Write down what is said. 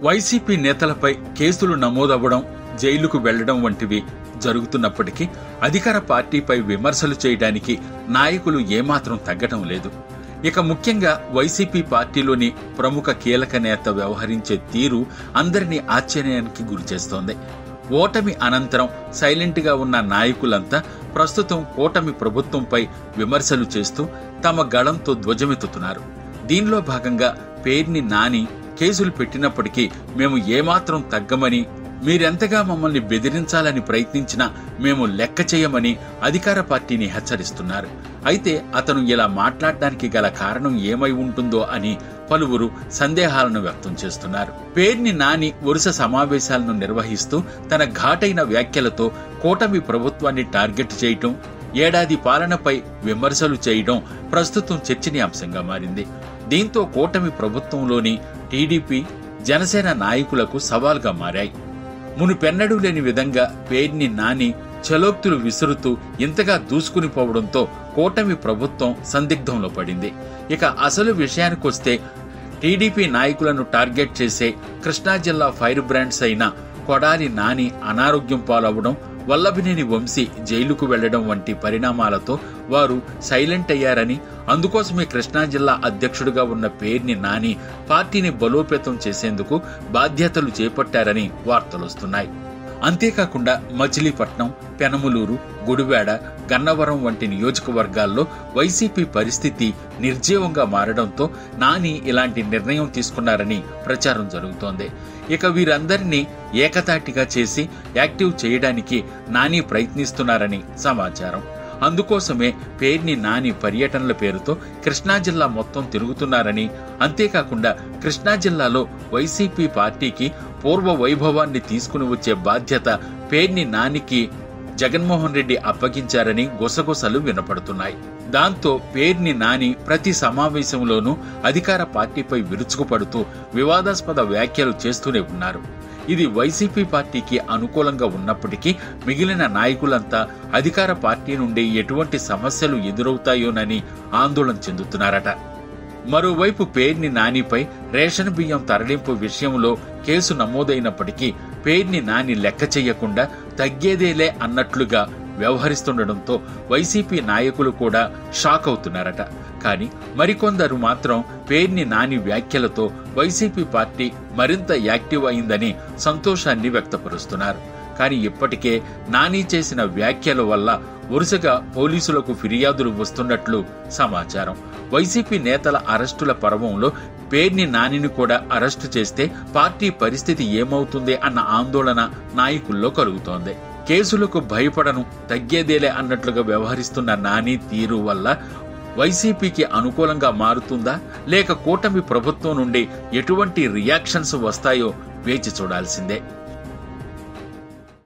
YCP నేతలపై కేసులు నమోదవ్వడం, జైలుకు వెళ్లడం వంటివి జరుగుతున్నప్పటికీ అధికార పార్టీపై విమర్శలు చేయడానికి నాయకులు ఏమాత్రం తగ్గటం లేదు. ఇక ముఖ్యంగా వైసీపీ పార్టీలోని ప్రముఖ కీలక నేత వ్యవహరించే తీరు అందరినీ ఆశ్చర్యానికి గురిచేస్తోంది. ఓటమి అనంతరం సైలెంట్ గా ఉన్న నాయకులంతా ప్రస్తుతం కూటమి ప్రభుత్వంపై విమర్శలు చేస్తూ తమ గళంతో ధ్వజమెత్తుతున్నారు. దీనిలో భాగంగా పేర్ని నాని కేసులు పెట్టినప్పటికీ మేము ఏమాత్రం తగ్గమని, మీరెంతగా మమ్మల్ని బెదిరించాలని ప్రయత్నించినా మేము లెక్క చేయమని అధికార పార్టీని హెచ్చరిస్తున్నారు. అయితే అతను ఇలా మాట్లాడడానికి గల కారణం ఏమై ఉంటుందో అని పలువురు సందేహాలను వ్యక్తం చేస్తున్నారు. పేర్ని నాని వరుస సమావేశాలను నిర్వహిస్తూ తన ఘాటైన వ్యాఖ్యలతో కూటమి ప్రభుత్వాన్ని టార్గెట్ చేయటం, ఏడాది పాలనపై విమర్శలు చేయడం ప్రస్తుతం చర్చనీయాంశంగా మారింది. దీంతో కూటమి ప్రభుత్వంలోని టీడీపీ, జనసేన నాయకులకు సవాల్గా మారాయి. మునుపెన్నడూ లేని విధంగా పేర్ని నాని చలోక్తులు విసురుతూ ఇంతగా దూసుకుని పోవడంతో కూటమి ప్రభుత్వం సందిగ్ధంలో పడింది. ఇక అసలు విషయానికొస్తే టీడీపీ నాయకులను టార్గెట్ చేసే కృష్ణా జిల్లా ఫైర్ బ్రాండ్స్ అయిన కొడాలి నాని అనారోగ్యం పాలవడం, వల్లభినేని వంశీ జైలుకు వెళ్లడం వంటి పరిణామాలతో వారు సైలెంట్ అయ్యారని, అందుకోసమే కృష్ణా జిల్లా అధ్యక్షుడిగా ఉన్న పేర్ని నాని పార్టీని బలోపేతం చేసేందుకు బాధ్యతలు చేపట్టారని వార్తలొస్తున్నాయి. అంతేకాకుండా మచిలీపట్నం, పెనమలూరు, గుడివాడ, గన్నవరం వంటి నియోజకవర్గాల్లో వైసీపీ పరిస్థితి నిర్జీవంగా మారడంతో నాని ఇలాంటి నిర్ణయం తీసుకున్నారని ప్రచారం జరుగుతోంది. ఇక వీరందరినీ ఏకతాటిగా చేసి యాక్టివ్ చేయడానికి నాని ప్రయత్నిస్తున్నారని సమాచారం. అందుకోసమే పేర్ని నాని పర్యటనల పేరుతో కృష్ణా జిల్లా మొత్తం తిరుగుతున్నారని, అంతేకాకుండా కృష్ణా జిల్లాలో వైసీపీ పార్టీకి పూర్వ వైభవాన్ని తీసుకుని వచ్చే బాధ్యత పేర్ని నానికి జగన్మోహన్ రెడ్డి అప్పగించారని గుసగుసలు వినపడుతున్నాయి. దాంతో పేర్ని నాని ప్రతి సమావేశంలోనూ అధికార పార్టీపై విరుచుకుపడుతూ వివాదాస్పద వ్యాఖ్యలు చేస్తూనే ఉన్నారు. ఇది వైసీపీ పార్టీకి అనుకూలంగా ఉన్నప్పటికీ మిగిలిన నాయకులంతా అధికార పార్టీ నుండి ఎటువంటి సమస్యలు ఎదురవుతాయోనని ఆందోళన చెందుతున్నారట. మరోవైపు పేర్ని నానిపై రేషన్ బియ్యం తరలింపు విషయంలో కేసు నమోదైనప్పటికీ పేర్ని నాని లెక్క చెయ్యకుండా తగ్గేదేలే అన్నట్లుగా వ్యవహరిస్తుండటంతో వైసీపీ నాయకులు కూడా షాక్ అవుతున్నారట. కానీ మరికొందరు మాత్రం పేర్ని నాని వ్యాఖ్యలతో వైసీపీ పార్టీ మరింత యాక్టివ్ అయిందని సంతోషాన్ని వ్యక్తపరుస్తున్నారు. కానీ ఇప్పటికే నాని చేసిన వ్యాఖ్యల వల్ల వరుసగా పోలీసులకు ఫిర్యాదులు వస్తున్నట్లు సమాచారం. వైసీపీ నేతల అరెస్టుల పర్వంలో పేర్ని నానిని కూడా అరెస్టు చేస్తే పార్టీ పరిస్థితి ఏమవుతుంది అన్న ఆందోళన నాయకుల్లో కలుగుతోంది. కేసులకు భయపడను, తగ్గేదేలే అన్నట్లుగా వ్యవహరిస్తున్న నాని తీరు వల్ల వైసీపీకి అనుకూలంగా మారుతుందా, లేక కూటమి ప్రభుత్వం నుండి ఎటువంటి రియాక్షన్స్ వస్తాయో వేచి చూడాల్సిందే.